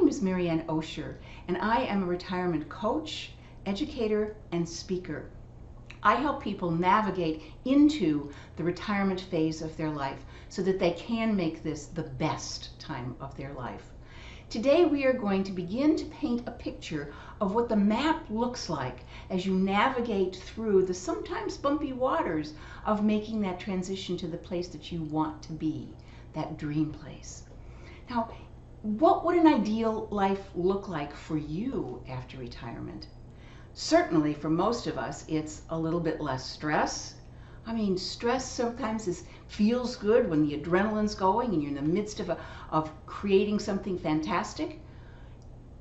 name is Marianne Osher, and I am a retirement coach, educator, and speaker. I help people navigate into the retirement phase of their life so that they can make this the best time of their life. Today we are going to begin to paint a picture of what the map looks like as you navigate through the sometimes bumpy waters of making that transition to the place that you want to be, that dream place. Now, what would an ideal life look like for you after retirement? Certainly for most of us, it's a little bit less stress. I mean, stress sometimes feels good when the adrenaline's going and you're in the midst of creating something fantastic.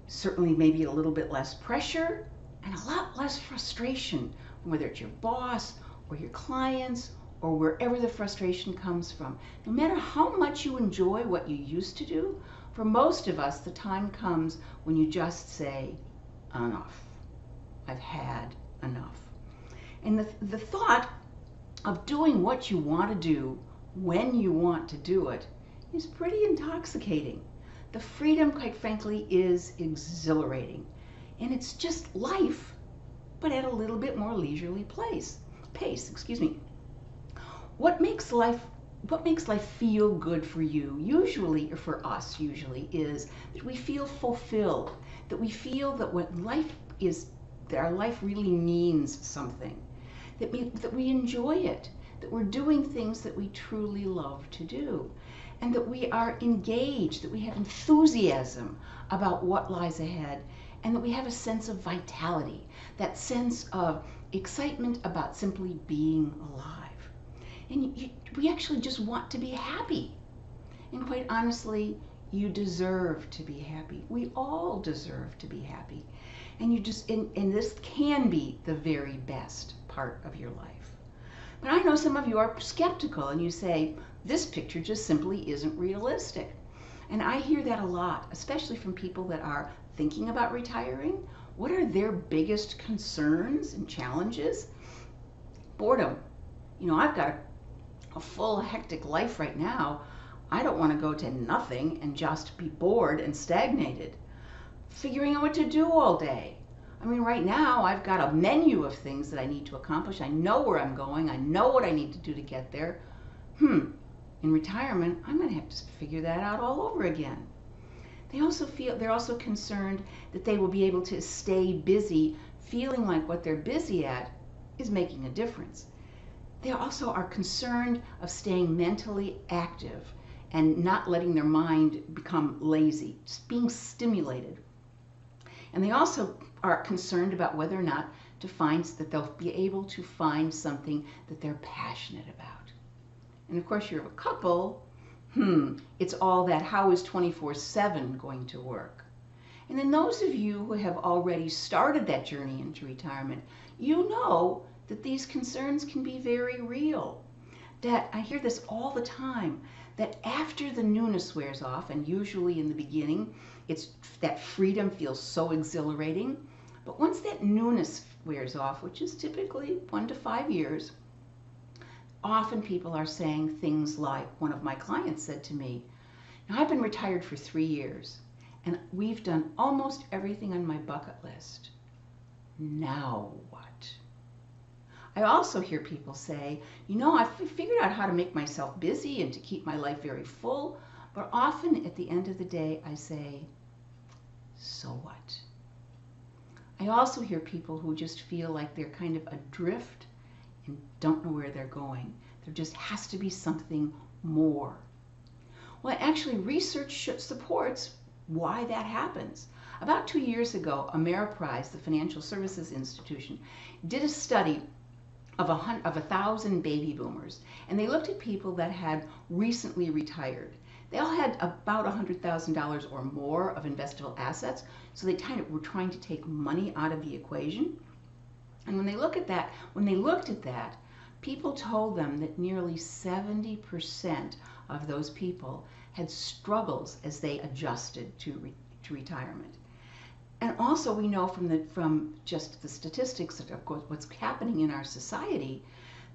Certainly maybe a little bit less pressure and a lot less frustration, whether it's your boss or your clients or wherever the frustration comes from. No matter how much you enjoy what you used to do, for most of us, the time comes when you just say, enough. I've had enough. And the thought of doing what you want to do when you want to do it is pretty intoxicating. The freedom, quite frankly, is exhilarating. And it's just life, but at a little bit more leisurely pace. What makes life feel good for you, usually, or for us usually, is that we feel fulfilled, that we feel that that our life really means something, that we enjoy it, that we're doing things that we truly love to do, and that we are engaged, that we have enthusiasm about what lies ahead, and that we have a sense of vitality, that sense of excitement about simply being alive. And we actually just want to be happy. And quite honestly, you deserve to be happy. We all deserve to be happy. And this can be the very best part of your life. But I know some of you are skeptical and you say, this picture just simply isn't realistic. And I hear that a lot, especially from people that are thinking about retiring. What are their biggest concerns and challenges? Boredom. You know, I've got a full, hectic life right now. I don't want to go to nothing and just be bored and stagnated. Figuring out what to do all day. I mean, right now I've got a menu of things that I need to accomplish. I know where I'm going. I know what I need to do to get there. In retirement, I'm going to have to figure that out all over again. They're also concerned that they will be able to stay busy, feeling like what they're busy at is making a difference. They also are concerned of staying mentally active and not letting their mind become lazy, just being stimulated. And they also are concerned about whether or not that they'll be able to find something that they're passionate about. And of course, you're a couple, it's all that how is 24/7 going to work? And then those of you who have already started that journey into retirement, you know that these concerns can be very real. That I hear this all the time, that after the newness wears off, and usually in the beginning, it's that freedom feels so exhilarating. But once that newness wears off, which is typically 1 to 5 years, often people are saying things like, one of my clients said to me, now I've been retired for 3 years, and we've done almost everything on my bucket list. Now what? I also hear people say, you know, I've figured out how to make myself busy and to keep my life very full, but often at the end of the day, I say, so what? I also hear people who just feel like they're kind of adrift and don't know where they're going. There just has to be something more. Well, actually, research supports why that happens. About 2 years ago, Ameriprise, the financial services institution, did a study of 1,000 baby boomers, and they looked at people that had recently retired. They all had about $100,000 or more of investable assets, so they kind of were trying to take money out of the equation. And when they looked at that, people told them that nearly 70% of those people had struggles as they adjusted to retirement. And also we know from just the statistics of what's happening in our society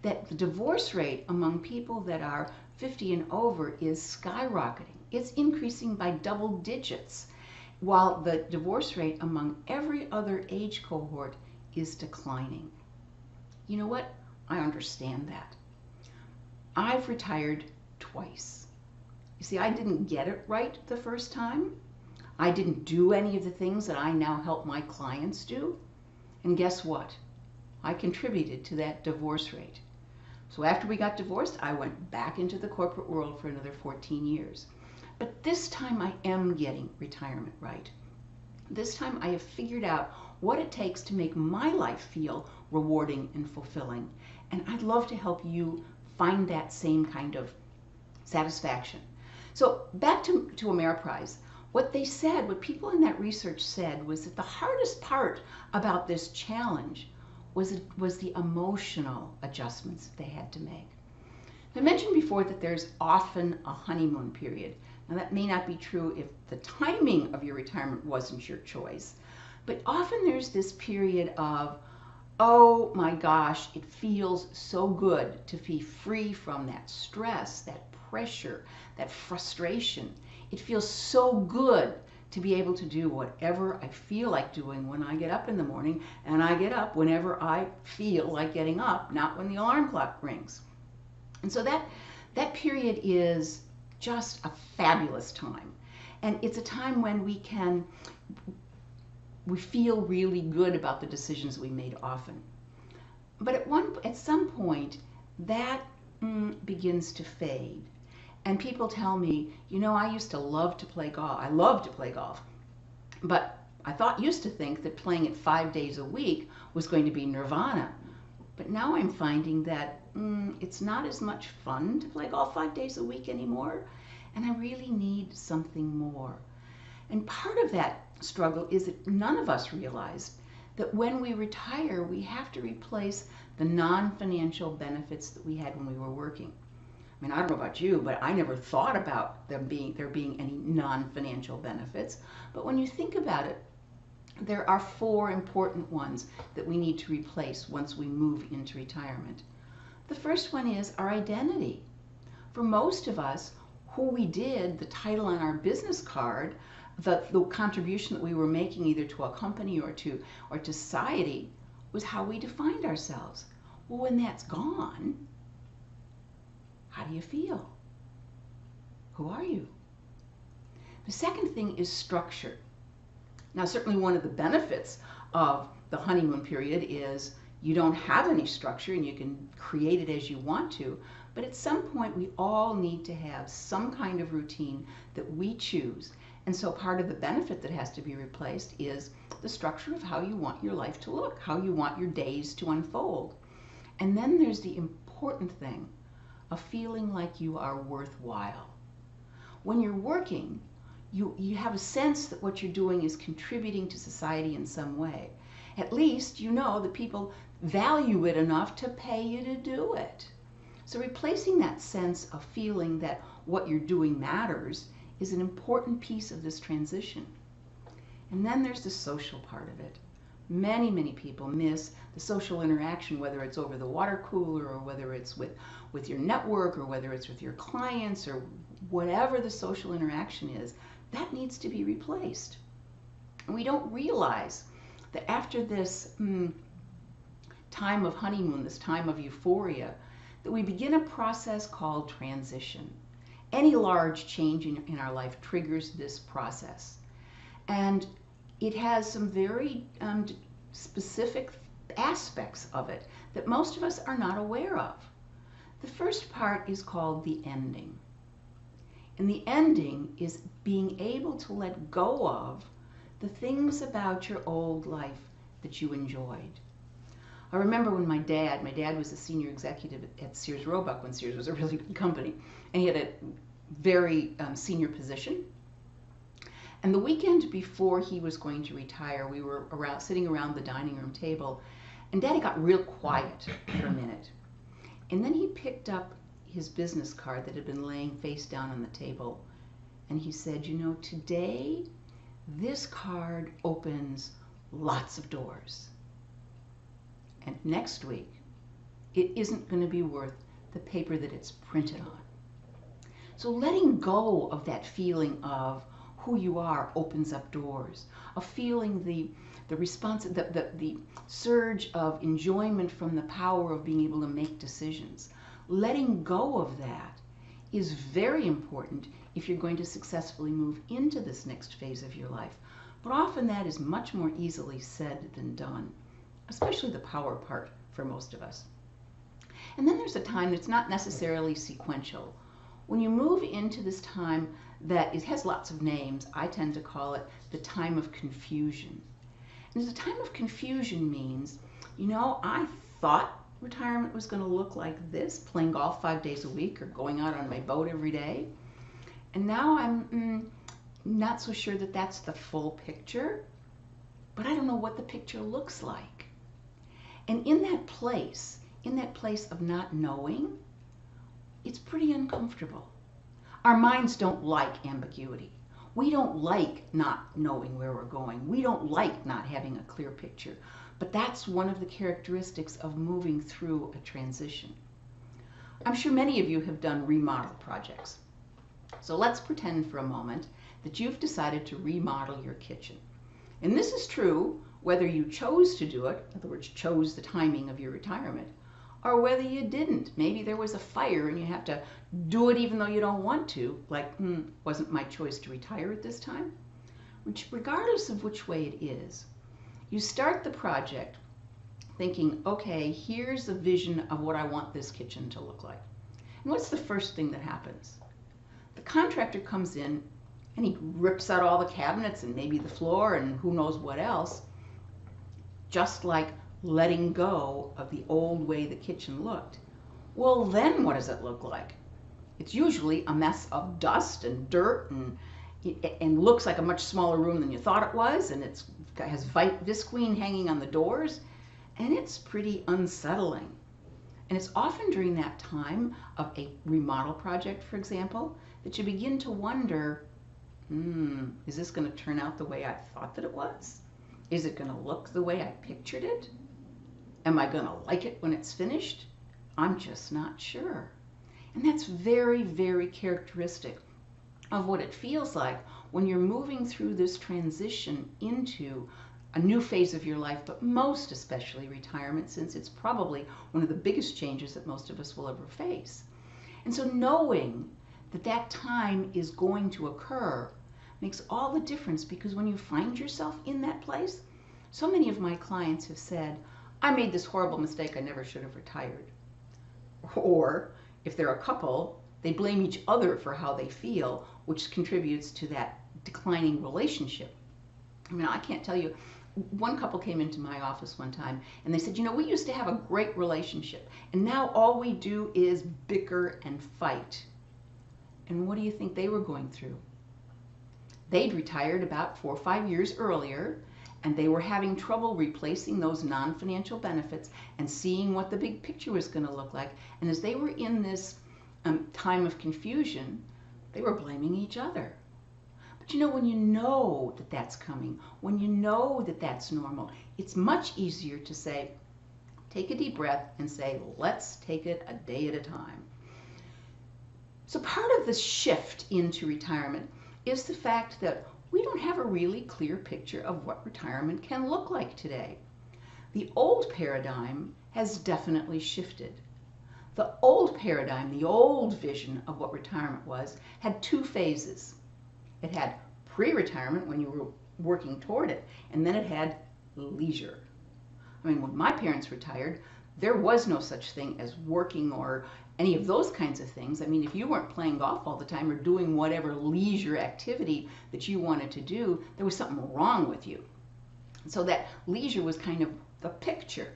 that the divorce rate among people that are 50 and over is skyrocketing. It's increasing by double digits. while the divorce rate among every other age cohort is declining. You know what? I understand that. I've retired twice. You see, I didn't get it right the first time. I didn't do any of the things that I now help my clients do. And guess what? I contributed to that divorce rate. So after we got divorced, I went back into the corporate world for another 14 years. But this time I am getting retirement right. This time I have figured out what it takes to make my life feel rewarding and fulfilling. And I'd love to help you find that same kind of satisfaction. So back to Ameriprise. What they said, what people in that research said, was that the hardest part about this challenge was the emotional adjustments they had to make. I mentioned before that there's often a honeymoon period. Now that may not be true if the timing of your retirement wasn't your choice, but often there's this period of, oh my gosh, it feels so good to be free from that stress, that pressure, that frustration. It feels so good to be able to do whatever I feel like doing when I get up in the morning, and I get up whenever I feel like getting up, not when the alarm clock rings. And so that period is just a fabulous time. And it's a time when we feel really good about the decisions we made often. But at some point, that begins to fade. And people tell me, you know, I used to love to play golf. I love to play golf. But I used to think that playing it 5 days a week was going to be nirvana. But now I'm finding that it's not as much fun to play golf 5 days a week anymore. And I really need something more. And part of that struggle is that none of us realize that when we retire, we have to replace the non-financial benefits that we had when we were working. I mean, I don't know about you, but I never thought about there being any non-financial benefits. But when you think about it, there are 4 important ones that we need to replace once we move into retirement. The first one is our identity. For most of us, who we did, the title on our business card, the contribution that we were making either to a company or to society was how we defined ourselves. Well, when that's gone, how do you feel? Who are you? The second thing is structure. Now, certainly one of the benefits of the honeymoon period is you don't have any structure and you can create it as you want to. But at some point, we all need to have some kind of routine that we choose. And so part of the benefit that has to be replaced is the structure of how you want your life to look, how you want your days to unfold. And then there's the important thing, a feeling like you are worthwhile. When you're working, you have a sense that what you're doing is contributing to society in some way. At least you know that people value it enough to pay you to do it. So replacing that sense of feeling that what you're doing matters is an important piece of this transition. And then there's the social part of it. Many, many people miss the social interaction, whether it's over the water cooler or whether it's with your network or whether it's with your clients or whatever the social interaction is. That needs to be replaced. And we don't realize that after this time of honeymoon, this time of euphoria, that we begin a process called transition. Any large change in our life triggers this process. And it has some very specific aspects of it that most of us are not aware of. The first part is called the ending. And the ending is being able to let go of the things about your old life that you enjoyed. I remember when my dad was a senior executive at Sears Roebuck when Sears was a really good company, and he had a very senior position. And the weekend before he was going to retire, we were sitting around the dining room table, and Daddy got real quiet for a minute. And then he picked up his business card that had been laying face down on the table, and he said, you know, today this card opens lots of doors. And next week, it isn't going to be worth the paper that it's printed on. So letting go of that feeling of who you are opens up doors, of feeling the surge of enjoyment from the power of being able to make decisions. Letting go of that is very important if you're going to successfully move into this next phase of your life. But often that is much more easily said than done, especially the power part for most of us. And then there's a time that's not necessarily sequential. When you move into this time that it has lots of names, I tend to call it the time of confusion. And the time of confusion means, I thought retirement was going to look like this, playing golf 5 days a week or going out on my boat every day. And now I'm not so sure that that's the full picture, but I don't know what the picture looks like. And in that place of not knowing, it's pretty uncomfortable. Our minds don't like ambiguity. We don't like not knowing where we're going. We don't like not having a clear picture. But that's one of the characteristics of moving through a transition. I'm sure many of you have done remodel projects. So let's pretend for a moment that you've decided to remodel your kitchen. And this is true whether you chose to do it, in other words, chose the timing of your retirement, or whether you didn't. Maybe there was a fire and you have to do it even though you don't want to, like, wasn't my choice to retire at this time? Which, regardless of which way it is, you start the project thinking, okay, here's a vision of what I want this kitchen to look like. And what's the first thing that happens? The contractor comes in and he rips out all the cabinets and maybe the floor and who knows what else, just like letting go of the old way the kitchen looked. Well, then what does it look like? It's usually a mess of dust and dirt and looks like a much smaller room than you thought it was, and it has visqueen hanging on the doors, and it's pretty unsettling. And it's often during that time of a remodel project, for example, that you begin to wonder, is this going to turn out the way I thought that it was? Is it going to look the way I pictured it? Am I going to like it when it's finished? I'm just not sure. And that's very, very characteristic of what it feels like when you're moving through this transition into a new phase of your life, but most especially retirement, since it's probably one of the biggest changes that most of us will ever face. And so knowing that that time is going to occur makes all the difference, because when you find yourself in that place, so many of my clients have said, I made this horrible mistake, I never should have retired. Or if they're a couple, they blame each other for how they feel, which contributes to that declining relationship. I mean, I can't tell you, one couple came into my office one time and they said, we used to have a great relationship and now all we do is bicker and fight. And what do you think they were going through? They'd retired about 4 or 5 years earlier, and they were having trouble replacing those non-financial benefits and seeing what the big picture was going to look like. And as they were in this time of confusion, they were blaming each other. But when you know that that's coming, when you know that that's normal, it's much easier to say, take a deep breath and say, let's take it a day at a time. So part of the shift into retirement is the fact that we don't have a really clear picture of what retirement can look like today. The old paradigm has definitely shifted. The old paradigm, the old vision of what retirement was, had 2 phases. It had pre-retirement, when you were working toward it, and then it had leisure. I mean, when my parents retired, there was no such thing as working or any of those kinds of things. I mean, if you weren't playing golf all the time or doing whatever leisure activity that you wanted to do, there was something wrong with you. So that leisure was kind of the picture.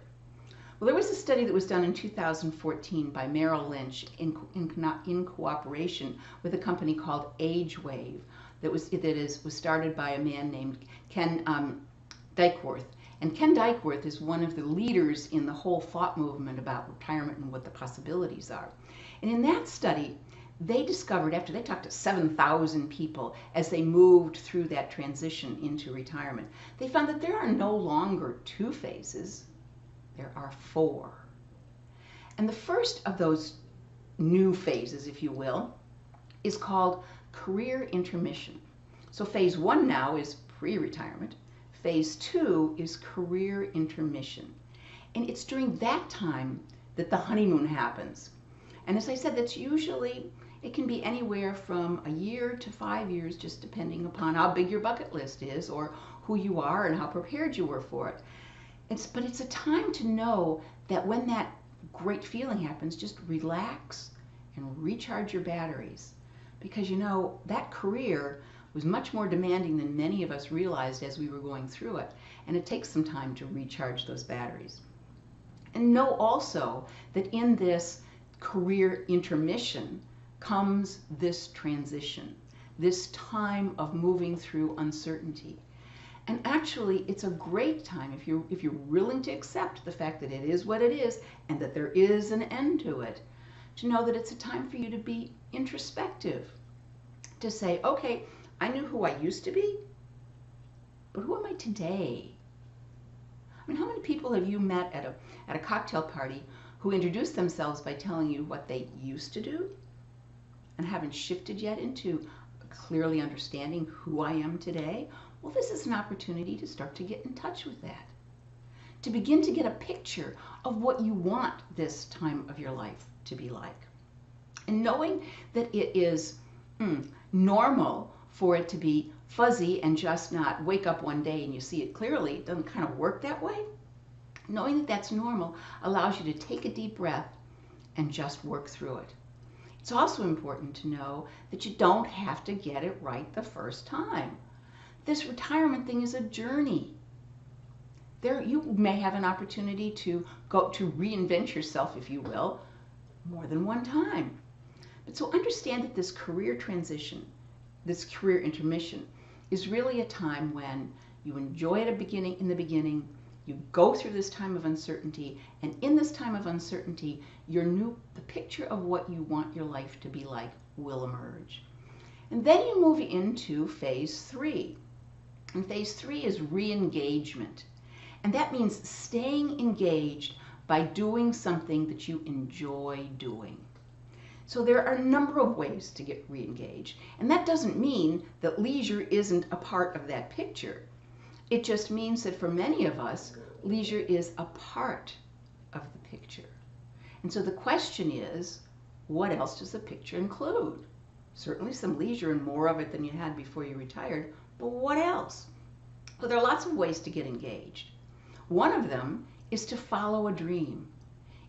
Well, there was a study that was done in 2014 by Merrill Lynch in cooperation with a company called AgeWave that was started by a man named Ken Dykeworth. And Ken Dykeworth is one of the leaders in the whole thought movement about retirement and what the possibilities are. And in that study, they discovered, after they talked to 7,000 people as they moved through that transition into retirement, they found that there are no longer 2 phases, there are 4. And the first of those new phases, if you will, is called career intermission. So phase one now is pre-retirement. Phase two is career intermission. And it's during that time that the honeymoon happens. And as I said, that's usually, it can be anywhere from a year to 5 years, just depending upon how big your bucket list is or who you are and how prepared you were for it. But it's a time to know that when that great feeling happens, just relax and recharge your batteries. Because you know, that career was much more demanding than many of us realized as we were going through it. And it takes some time to recharge those batteries. And know also that in this career intermission comes this transition, this time of moving through uncertainty. And actually, it's a great time if you're willing to accept the fact that it is what it is and that there is an end to it, to know that it's a time for you to be introspective, to say, okay, I knew who I used to be, but who am I today? I mean, how many people have you met at a cocktail party who introduced themselves by telling you what they used to do and haven't shifted yet into clearly understanding who I am today? Well, this is an opportunity to start to get in touch with that, to begin to get a picture of what you want this time of your life to be like. And knowing that it is normal for it to be fuzzy and just not wake up one day and you see it clearly, it doesn't kind of work that way. Knowing that that's normal allows you to take a deep breath and just work through it. It's also important to know that you don't have to get it right the first time. This retirement thing is a journey. You may have an opportunity to go to reinvent yourself, if you will, more than one time. But so understand that this career transition, this career intermission, is really a time when you enjoy it in the beginning, you go through this time of uncertainty, and in this time of uncertainty, the picture of what you want your life to be like will emerge. And then you move into phase three. And phase three is re-engagement. And that means staying engaged by doing something that you enjoy doing. So there are a number of ways to get re-engaged. And that doesn't mean that leisure isn't a part of that picture. It just means that for many of us, leisure is a part of the picture. And so the question is, what else does the picture include? Certainly some leisure and more of it than you had before you retired, but what else? Well, there are lots of ways to get engaged. One of them is to follow a dream.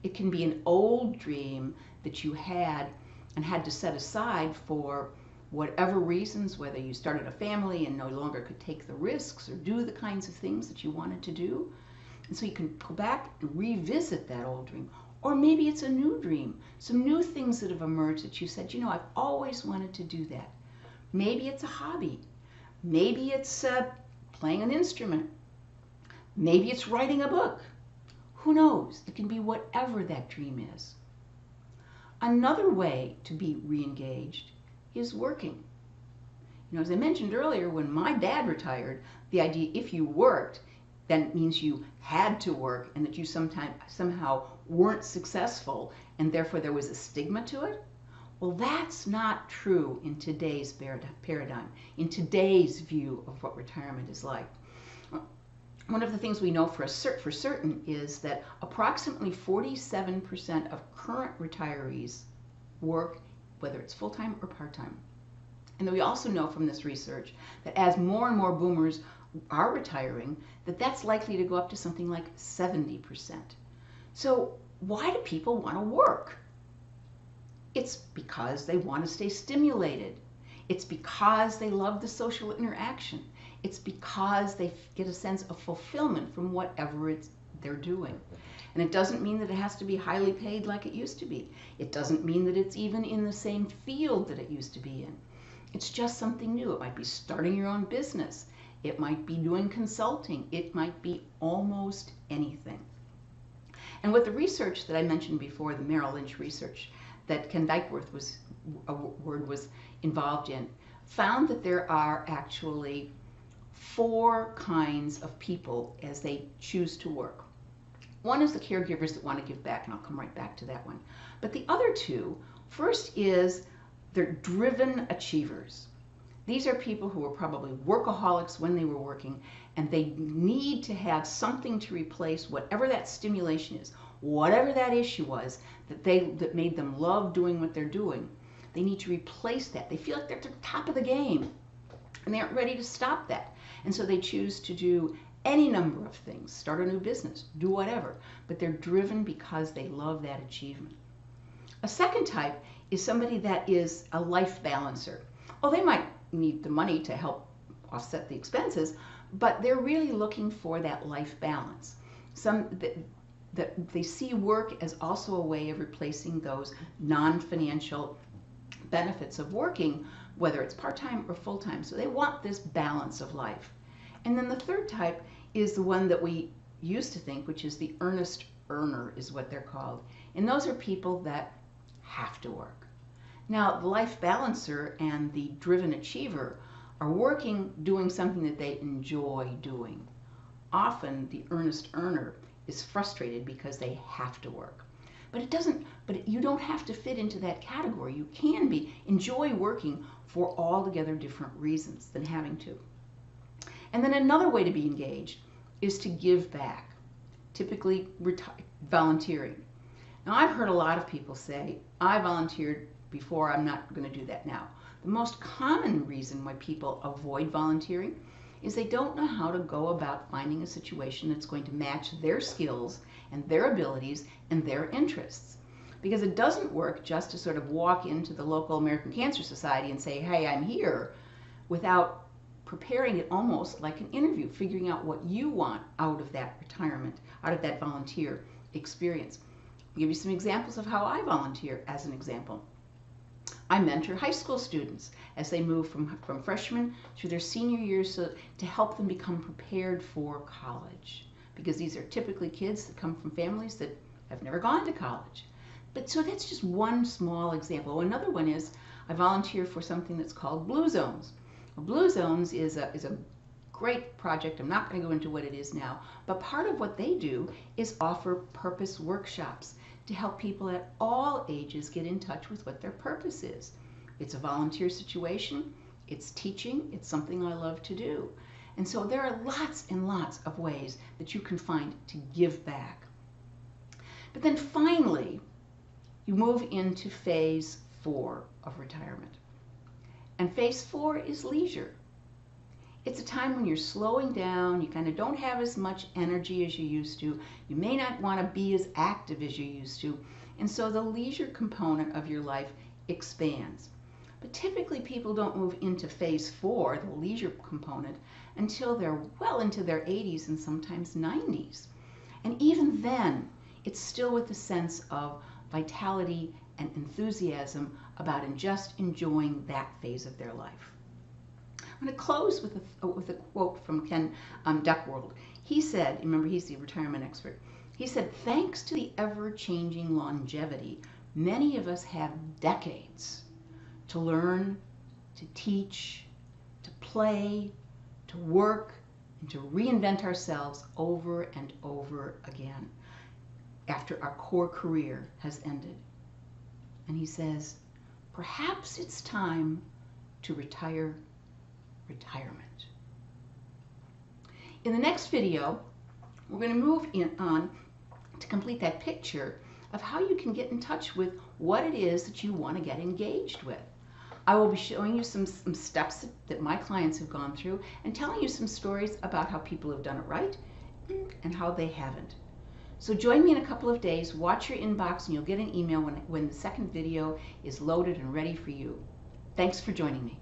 It can be an old dream that you had and had to set aside for whatever reasons, whether you started a family and no longer could take the risks or do the kinds of things that you wanted to do. And so you can go back and revisit that old dream. Or maybe it's a new dream, some new things that have emerged that you said, you know, I've always wanted to do that. Maybe it's a hobby. Maybe it's playing an instrument. Maybe it's writing a book. Who knows? It can be whatever that dream is. Another way to be re-engaged is working. You know, as I mentioned earlier, when my dad retired, the idea if you worked, then it means you had to work and that you somehow weren't successful and therefore there was a stigma to it. Well, that's not true in today's paradigm, in today's view of what retirement is like. One of the things we know for certain is that approximately 47% of current retirees work, whether it's full-time or part-time. And then we also know from this research that as more and more boomers are retiring, that's likely to go up to something like 70%. So why do people want to work? It's because they want to stay stimulated. It's because they love the social interaction. It's because they get a sense of fulfillment from whatever they're doing. And it doesn't mean that it has to be highly paid like it used to be. It doesn't mean that it's even in the same field that it used to be in. It's just something new. It might be starting your own business. It might be doing consulting. It might be almost anything. And with the research that I mentioned before, the Merrill Lynch research that Ken Dykeworth was involved in, found that there are actually 4 kinds of people as they choose to work. One is the caregivers that want to give back, and I'll come right back to that one. But the other 2, first is they're driven achievers. These are people who are probably workaholics when they were working, and they need to have something to replace whatever that stimulation is, whatever that issue was that made them love doing what they're doing. They need to replace that. They feel like they're at the top of the game, and they aren't ready to stop that. And so they choose to do any number of things, start a new business, do whatever, but they're driven because they love that achievement. A second type is somebody that is a life balancer. Oh, they might need the money to help offset the expenses, but they're really looking for that life balance. That they see work as also a way of replacing those non-financial benefits of working, whether it's part-time or full-time. So they want this balance of life. And then the third type is the one that we used to think, which is the earnest earner, is what they're called. And those are people that have to work. Now, the life balancer and the driven achiever are working, doing something that they enjoy doing. Often, the earnest earner is frustrated because they have to work. But you don't have to fit into that category. You can enjoy working for altogether different reasons than having to. And then another way to be engaged is to give back, typically volunteering. Now, I've heard a lot of people say, I volunteered before, I'm not going to do that now. The most common reason why people avoid volunteering is they don't know how to go about finding a situation that's going to match their skills and their abilities and their interests. Because it doesn't work just to sort of walk into the local American Cancer Society and say, hey, I'm here, without preparing it almost like an interview, figuring out what you want out of that retirement, out of that volunteer experience. I'll give you some examples of how I volunteer as an example. I mentor high school students as they move from freshmen through their senior years to help them become prepared for college. Because these are typically kids that come from families that have never gone to college. But so that's just one small example. Another one is I volunteer for something that's called Blue Zones. Blue Zones is a great project. I'm not going to go into what it is now, but part of what they do is offer purpose workshops to help people at all ages get in touch with what their purpose is. It's a volunteer situation, it's teaching, it's something I love to do. And so there are lots and lots of ways that you can find to give back. But then finally, you move into phase 4 of retirement. And phase 4 is leisure. It's a time when you're slowing down, you kind of don't have as much energy as you used to, you may not want to be as active as you used to, and so the leisure component of your life expands. But typically people don't move into phase 4, the leisure component, until they're well into their 80s and sometimes 90s. And even then, it's still with a sense of vitality and enthusiasm about just enjoying that phase of their life. I'm going to close with a quote from Ken Duckworth. He said, remember he's the retirement expert, he said, thanks to the ever-changing longevity, many of us have decades to learn, to teach, to play, to work, and to reinvent ourselves over and over again after our core career has ended. And he says, perhaps it's time to retire retirement. In the next video, we're going to move on to complete that picture of how you can get in touch with what it is that you want to get engaged with. I will be showing you some steps that my clients have gone through and telling you some stories about how people have done it right and how they haven't. So join me in a couple of days, watch your inbox, and you'll get an email when the second video is loaded and ready for you. Thanks for joining me.